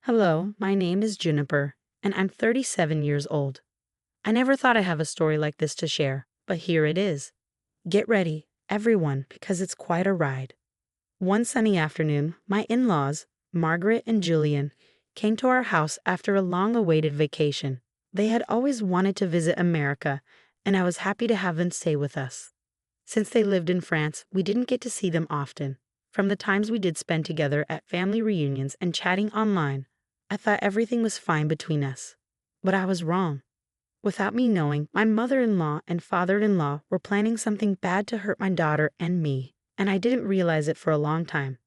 Hello, my name is Juniper, and I'm 37 years old. I never thought I'd have a story like this to share, but here it is. Get ready, everyone, because it's quite a ride. One sunny afternoon, my in-laws, Margaret and Julian, came to our house after a long-awaited vacation. They had always wanted to visit America, and I was happy to have them stay with us. Since they lived in France, we didn't get to see them often. From the times we did spend together at family reunions and chatting online, I thought everything was fine between us. But I was wrong. Without me knowing, my mother-in-law and father-in-law were planning something bad to hurt my daughter and me, and I didn't realize it for a long time.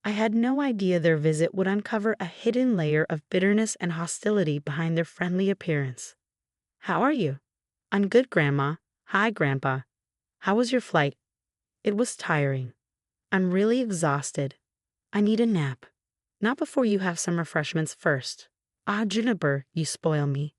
I had no idea their visit would uncover a hidden layer of bitterness and hostility behind their friendly appearance. "How are you?" "I'm good, Grandma." "Hi, Grandpa." "How was your flight?" "It was tiring." "I'm really exhausted. I need a nap." "Not before you have some refreshments first." "Ah, Juniper, you spoil me."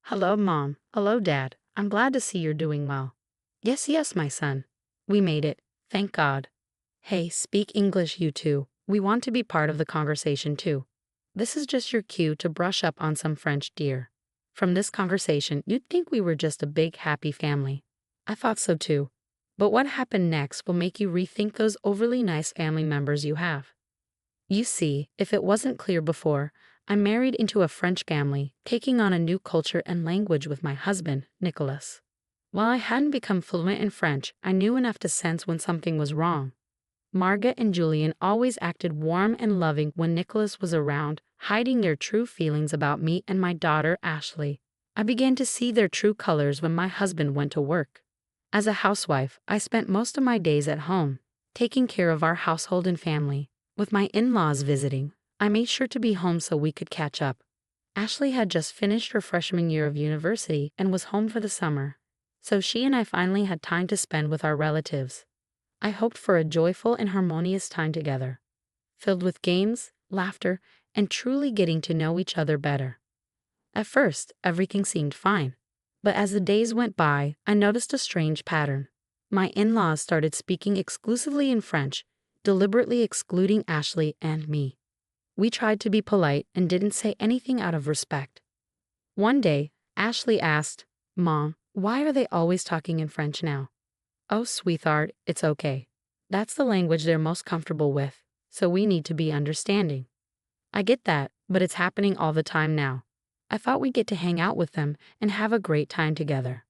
"Hello, Mom. Hello, Dad. I'm glad to see you're doing well." "Yes, yes, my son. We made it. Thank God." "Hey, speak English, you two. We want to be part of the conversation too. This is just your cue to brush up on some French, dear." From this conversation, you'd think we were just a big, happy family. I thought so too. But what happened next will make you rethink those overly nice family members you have. You see, if it wasn't clear before, I'm married into a French family, taking on a new culture and language with my husband, Nicholas. While I hadn't become fluent in French, I knew enough to sense when something was wrong. Margaret and Julian always acted warm and loving when Nicholas was around, hiding their true feelings about me and my daughter, Ashley. I began to see their true colors when my husband went to work. As a housewife, I spent most of my days at home, taking care of our household and family. With my in-laws visiting, I made sure to be home so we could catch up. Ashley had just finished her freshman year of university and was home for the summer, so she and I finally had time to spend with our relatives. I hoped for a joyful and harmonious time together, filled with games, laughter, and truly getting to know each other better. At first, everything seemed fine, but as the days went by, I noticed a strange pattern. My in-laws started speaking exclusively in French, deliberately excluding Ashley and me. We tried to be polite and didn't say anything out of respect. One day, Ashley asked, "Mom, why are they always talking in French now?" "Oh, sweetheart, it's okay. That's the language they're most comfortable with, so we need to be understanding." "I get that, but it's happening all the time now. I thought we'd get to hang out with them and have a great time together."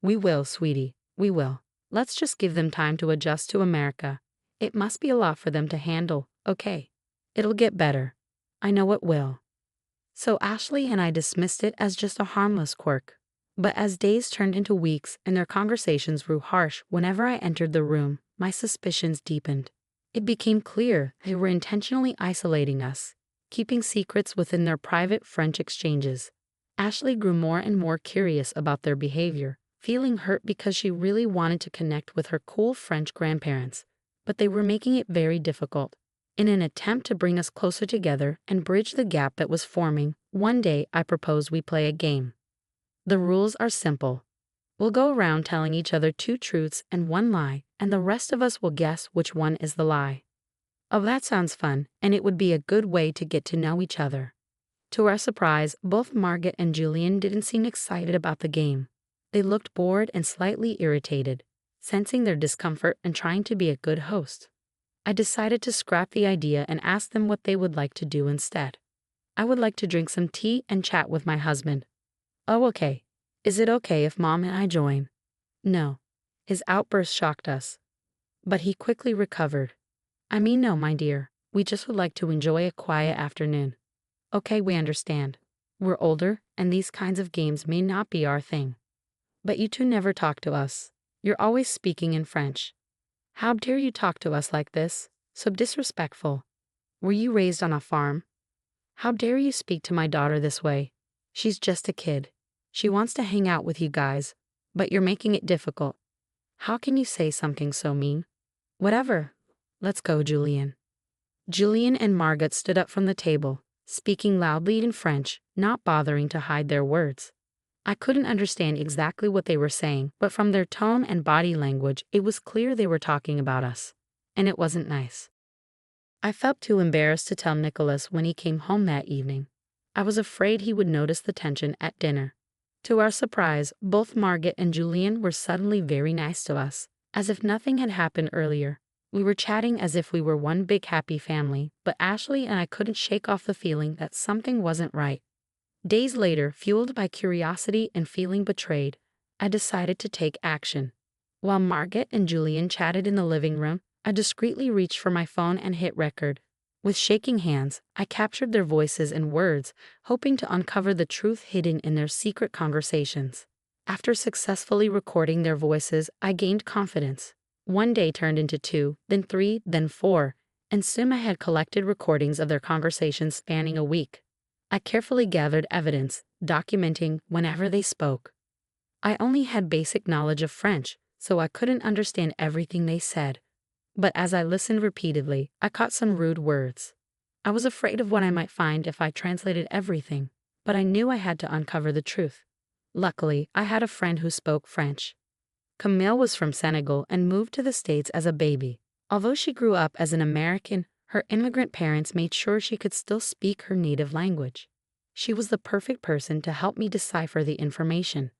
"We will, sweetie, we will. Let's just give them time to adjust to America. It must be a lot for them to handle, okay? It'll get better. I know it will." So Ashley and I dismissed it as just a harmless quirk. But as days turned into weeks and their conversations grew harsh whenever I entered the room, my suspicions deepened. It became clear they were intentionally isolating us, keeping secrets within their private French exchanges. Ashley grew more and more curious about their behavior, feeling hurt because she really wanted to connect with her cool French grandparents, but they were making it very difficult. In an attempt to bring us closer together and bridge the gap that was forming, one day I proposed we play a game. The rules are simple. We'll go around telling each other two truths and one lie, and the rest of us will guess which one is the lie. Oh, that sounds fun, and it would be a good way to get to know each other. To our surprise, both Margaret and Julian didn't seem excited about the game. They looked bored and slightly irritated, sensing their discomfort and trying to be a good host. I decided to scrap the idea and ask them what they would like to do instead. "I would like to drink some tea and chat with my husband." "Oh, okay. Is it okay if Mom and I join?" "No." His outburst shocked us, but he quickly recovered. "I mean, no, my dear. We just would like to enjoy a quiet afternoon." "Okay, we understand. We're older, and these kinds of games may not be our thing." "But you two never talk to us. You're always speaking in French. How dare you talk to us like this? So disrespectful. Were you raised on a farm? How dare you speak to my daughter this way? She's just a kid. She wants to hang out with you guys, but you're making it difficult. How can you say something so mean?" "Whatever. Let's go, Julian." Julian and Margaret stood up from the table, speaking loudly in French, not bothering to hide their words. I couldn't understand exactly what they were saying, but from their tone and body language, it was clear they were talking about us. And it wasn't nice. I felt too embarrassed to tell Nicholas when he came home that evening. I was afraid he would notice the tension at dinner. To our surprise, both Margaret and Julian were suddenly very nice to us, as if nothing had happened earlier. We were chatting as if we were one big happy family, but Ashley and I couldn't shake off the feeling that something wasn't right. Days later, fueled by curiosity and feeling betrayed, I decided to take action. While Margaret and Julian chatted in the living room, I discreetly reached for my phone and hit record. With shaking hands, I captured their voices and words, hoping to uncover the truth hidden in their secret conversations. After successfully recording their voices, I gained confidence. One day turned into 2, then 3, then 4, and soon I had collected recordings of their conversations spanning a week. I carefully gathered evidence, documenting whenever they spoke. I only had basic knowledge of French, so I couldn't understand everything they said. But as I listened repeatedly, I caught some rude words. I was afraid of what I might find if I translated everything, but I knew I had to uncover the truth. Luckily, I had a friend who spoke French. Camille was from Senegal and moved to the States as a baby. Although she grew up as an American, her immigrant parents made sure she could still speak her native language. She was the perfect person to help me decipher the information.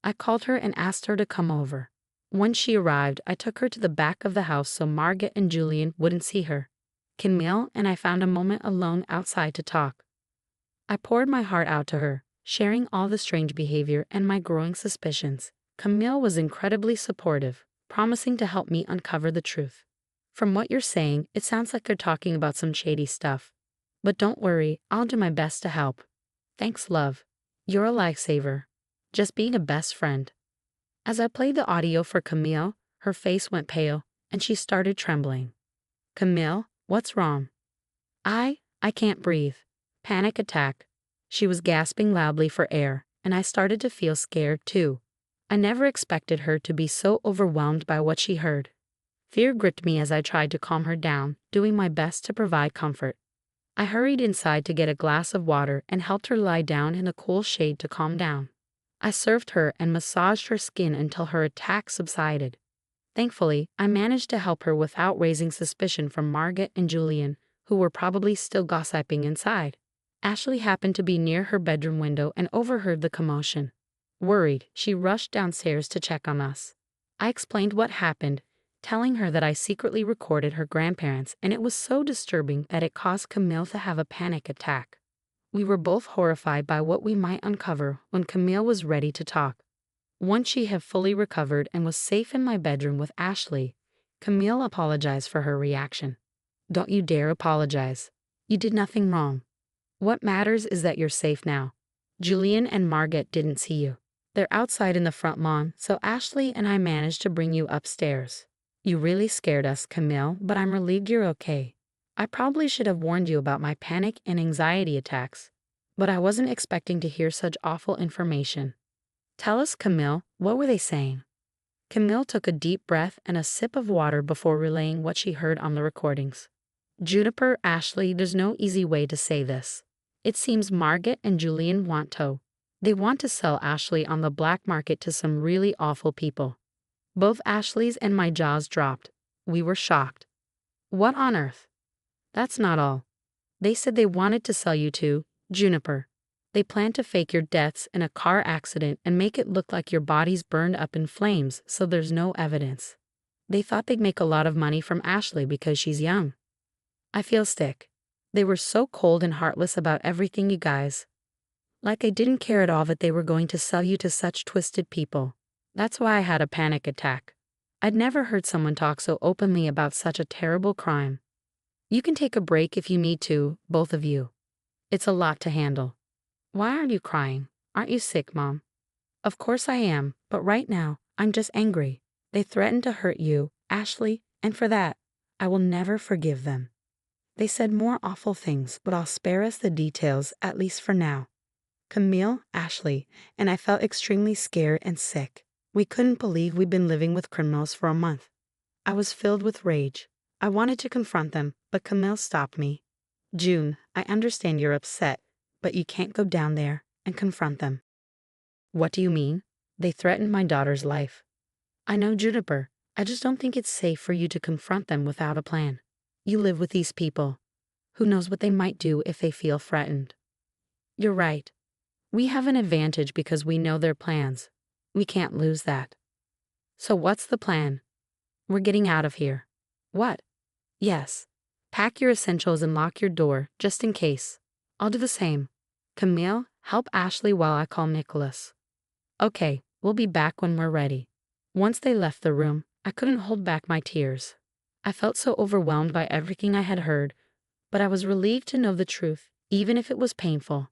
I called her and asked her to come over. Once she arrived, I took her to the back of the house so Margaret and Julian wouldn't see her. Camille and I found a moment alone outside to talk. I poured my heart out to her, sharing all the strange behavior and my growing suspicions. Camille was incredibly supportive, promising to help me uncover the truth. From what you're saying, it sounds like you're talking about some shady stuff. But don't worry, I'll do my best to help. Thanks, love. You're a lifesaver. Just being a best friend. As I played the audio for Camille, her face went pale, and she started trembling. Camille, what's wrong? I can't breathe. Panic attack. She was gasping loudly for air, and I started to feel scared too. I never expected her to be so overwhelmed by what she heard. Fear gripped me as I tried to calm her down, doing my best to provide comfort. I hurried inside to get a glass of water and helped her lie down in the cool shade to calm down. I served her and massaged her skin until her attack subsided. Thankfully, I managed to help her without raising suspicion from Margaret and Julian, who were probably still gossiping inside. Ashley happened to be near her bedroom window and overheard the commotion. Worried, she rushed downstairs to check on us. I explained what happened, telling her that I secretly recorded her grandparents and it was so disturbing that it caused Camille to have a panic attack. We were both horrified by what we might uncover when Camille was ready to talk. Once she had fully recovered and was safe in my bedroom with Ashley, Camille apologized for her reaction. Don't you dare apologize. You did nothing wrong. What matters is that you're safe now. Julian and Margaret didn't see you. They're outside in the front lawn, so Ashley and I managed to bring you upstairs. You really scared us, Camille, but I'm relieved you're okay. I probably should have warned you about my panic and anxiety attacks, but I wasn't expecting to hear such awful information. Tell us, Camille, what were they saying? Camille took a deep breath and a sip of water before relaying what she heard on the recordings. Juniper, Ashley, there's no easy way to say this. It seems Margaret and Julian want to. They want to sell Ashley on the black market to some really awful people. Both Ashley's and my jaws dropped. We were shocked. What on earth? That's not all. They said they wanted to sell you to Juniper. They plan to fake your deaths in a car accident and make it look like your body's burned up in flames so there's no evidence. They thought they'd make a lot of money from Ashley because she's young. I feel sick. They were so cold and heartless about everything, you guys. Like I didn't care at all that they were going to sell you to such twisted people. That's why I had a panic attack. I'd never heard someone talk so openly about such a terrible crime. You can take a break if you need to, both of you. It's a lot to handle. Why aren't you crying? Aren't you sick, Mom? Of course I am, but right now, I'm just angry. They threatened to hurt you, Ashley, and for that, I will never forgive them. They said more awful things, but I'll spare us the details, at least for now. Camille, Ashley, and I felt extremely scared and sick. We couldn't believe we'd been living with criminals for a month. I was filled with rage. I wanted to confront them, but Camille stopped me. June, I understand you're upset, but you can't go down there and confront them. What do you mean? They threatened my daughter's life. I know, Juniper. I just don't think it's safe for you to confront them without a plan. You live with these people. Who knows what they might do if they feel threatened? You're right. We have an advantage because we know their plans. We can't lose that. So what's the plan? We're getting out of here. What? Yes. Pack your essentials and lock your door, just in case. I'll do the same. Camille, help Ashley while I call Nicholas. Okay, we'll be back when we're ready. Once they left the room, I couldn't hold back my tears. I felt so overwhelmed by everything I had heard, but I was relieved to know the truth, even if it was painful.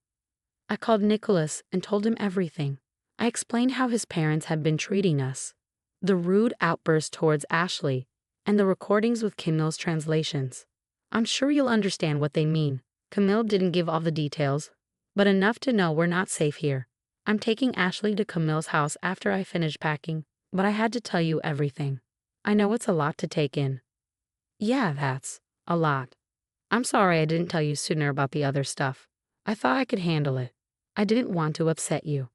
I called Nicholas and told him everything. I explained how his parents had been treating us, the rude outburst towards Ashley, and the recordings with Camille's translations. I'm sure you'll understand what they mean. Camille didn't give all the details, but enough to know we're not safe here. I'm taking Ashley to Camille's house after I finish packing, but I had to tell you everything. I know it's a lot to take in. Yeah, that's a lot. I'm sorry I didn't tell you sooner about the other stuff. I thought I could handle it. I didn't want to upset you.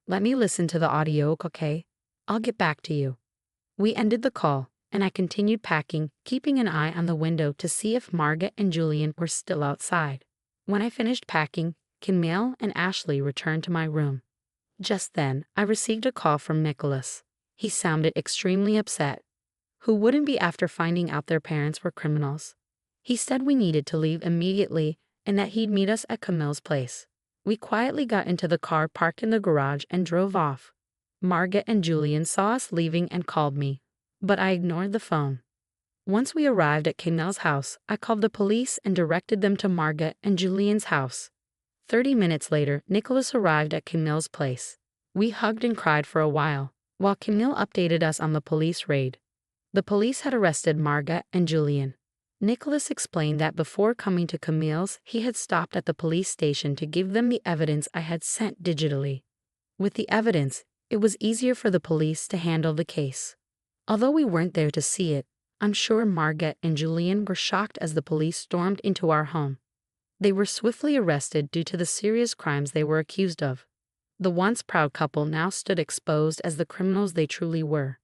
Let me listen to the audio, okay? I'll get back to you. We ended the call, and I continued packing, keeping an eye on the window to see if Margaret and Julian were still outside. When I finished packing, Camille and Ashley returned to my room. Just then, I received a call from Nicholas. He sounded extremely upset. Who wouldn't be after finding out their parents were criminals? He said we needed to leave immediately and that he'd meet us at Camille's place. We quietly got into the car parked in the garage and drove off. Margaret and Julian saw us leaving and called me, but I ignored the phone. Once we arrived at Camille's house, I called the police and directed them to Margaret and Julian's house. 30 minutes later, Nicholas arrived at Camille's place. We hugged and cried for a while Camille updated us on the police raid. The police had arrested Margaret and Julian. Nicholas explained that before coming to Camille's, he had stopped at the police station to give them the evidence I had sent digitally. With the evidence, it was easier for the police to handle the case. Although we weren't there to see it, I'm sure Margaret and Julian were shocked as the police stormed into our home. They were swiftly arrested due to the serious crimes they were accused of. The once proud couple now stood exposed as the criminals they truly were.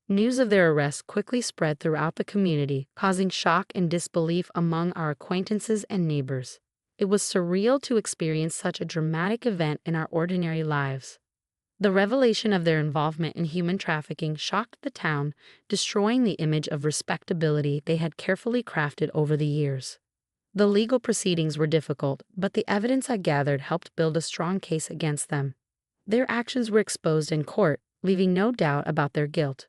News of their arrest quickly spread throughout the community, causing shock and disbelief among our acquaintances and neighbors. It was surreal to experience such a dramatic event in our ordinary lives. The revelation of their involvement in human trafficking shocked the town, destroying the image of respectability they had carefully crafted over the years. The legal proceedings were difficult, but the evidence I gathered helped build a strong case against them. Their actions were exposed in court, leaving no doubt about their guilt.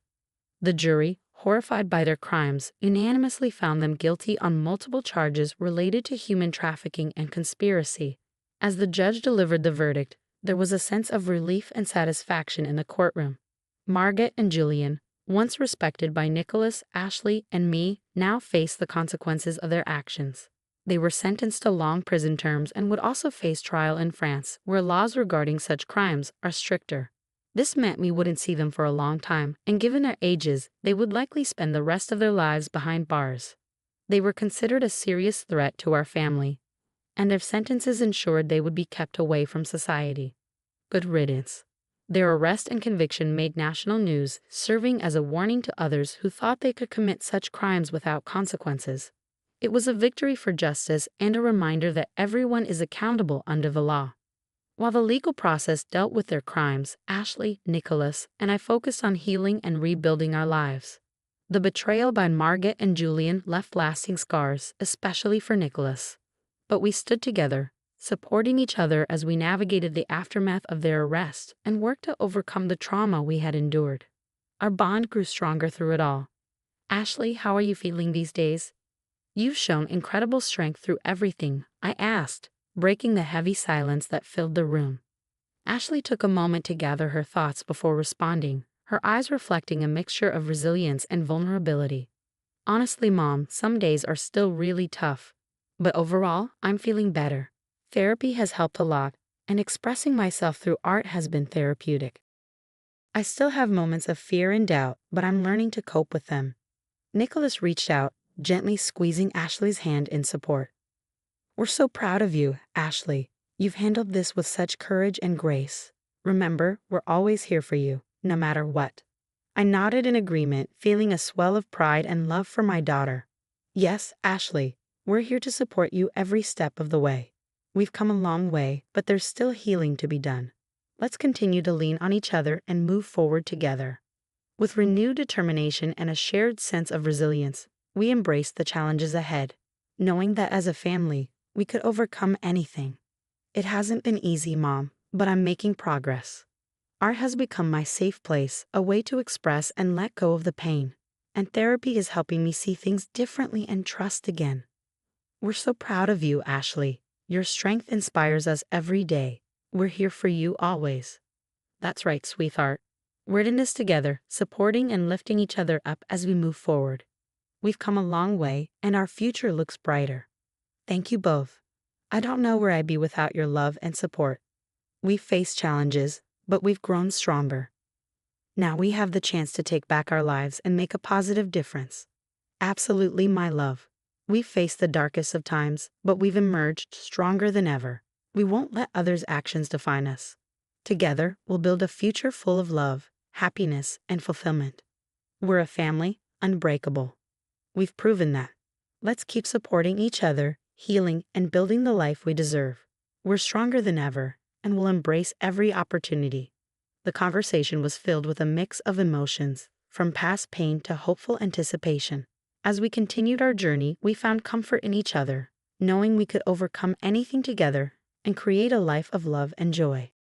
The jury, horrified by their crimes, unanimously found them guilty on multiple charges related to human trafficking and conspiracy. As the judge delivered the verdict, there was a sense of relief and satisfaction in the courtroom. Margaret and Julian, once respected by Nicholas, Ashley, and me, now faced the consequences of their actions. They were sentenced to long prison terms and would also face trial in France, where laws regarding such crimes are stricter. This meant we wouldn't see them for a long time, and given their ages, they would likely spend the rest of their lives behind bars. They were considered a serious threat to our family, and their sentences ensured they would be kept away from society. Good riddance. Their arrest and conviction made national news, serving as a warning to others who thought they could commit such crimes without consequences. It was a victory for justice and a reminder that everyone is accountable under the law. While the legal process dealt with their crimes, Ashley, Nicholas, and I focused on healing and rebuilding our lives. The betrayal by Margaret and Julian left lasting scars, especially for Nicholas. But we stood together, supporting each other as we navigated the aftermath of their arrest and worked to overcome the trauma we had endured. Our bond grew stronger through it all. Ashley, how are you feeling these days? You've shown incredible strength through everything, I asked, breaking the heavy silence that filled the room. Ashley took a moment to gather her thoughts before responding, her eyes reflecting a mixture of resilience and vulnerability. Honestly, Mom, some days are still really tough, but overall, I'm feeling better. Therapy has helped a lot, and expressing myself through art has been therapeutic. I still have moments of fear and doubt, but I'm learning to cope with them. Nicholas reached out, gently squeezing Ashley's hand in support. We're so proud of you, Ashley. You've handled this with such courage and grace. Remember, we're always here for you, no matter what. I nodded in agreement, feeling a swell of pride and love for my daughter. Yes, Ashley, we're here to support you every step of the way. We've come a long way, but there's still healing to be done. Let's continue to lean on each other and move forward together. With renewed determination and a shared sense of resilience, we embrace the challenges ahead, knowing that as a family, we could overcome anything. It hasn't been easy, Mom, but I'm making progress. Art has become my safe place, a way to express and let go of the pain. And therapy is helping me see things differently and trust again. We're so proud of you, Ashley. Your strength inspires us every day. We're here for you always. That's right, sweetheart. We're in this together, supporting and lifting each other up as we move forward. We've come a long way, and our future looks brighter. Thank you both. I don't know where I'd be without your love and support. We've faced challenges, but we've grown stronger. Now we have the chance to take back our lives and make a positive difference. Absolutely, my love. We've faced the darkest of times, but we've emerged stronger than ever. We won't let others' actions define us. Together, we'll build a future full of love, happiness, and fulfillment. We're a family, unbreakable. We've proven that. Let's keep supporting each other, healing, and building the life we deserve. We're stronger than ever, and we'll embrace every opportunity. The conversation was filled with a mix of emotions, from past pain to hopeful anticipation. As we continued our journey, we found comfort in each other, knowing we could overcome anything together and create a life of love and joy.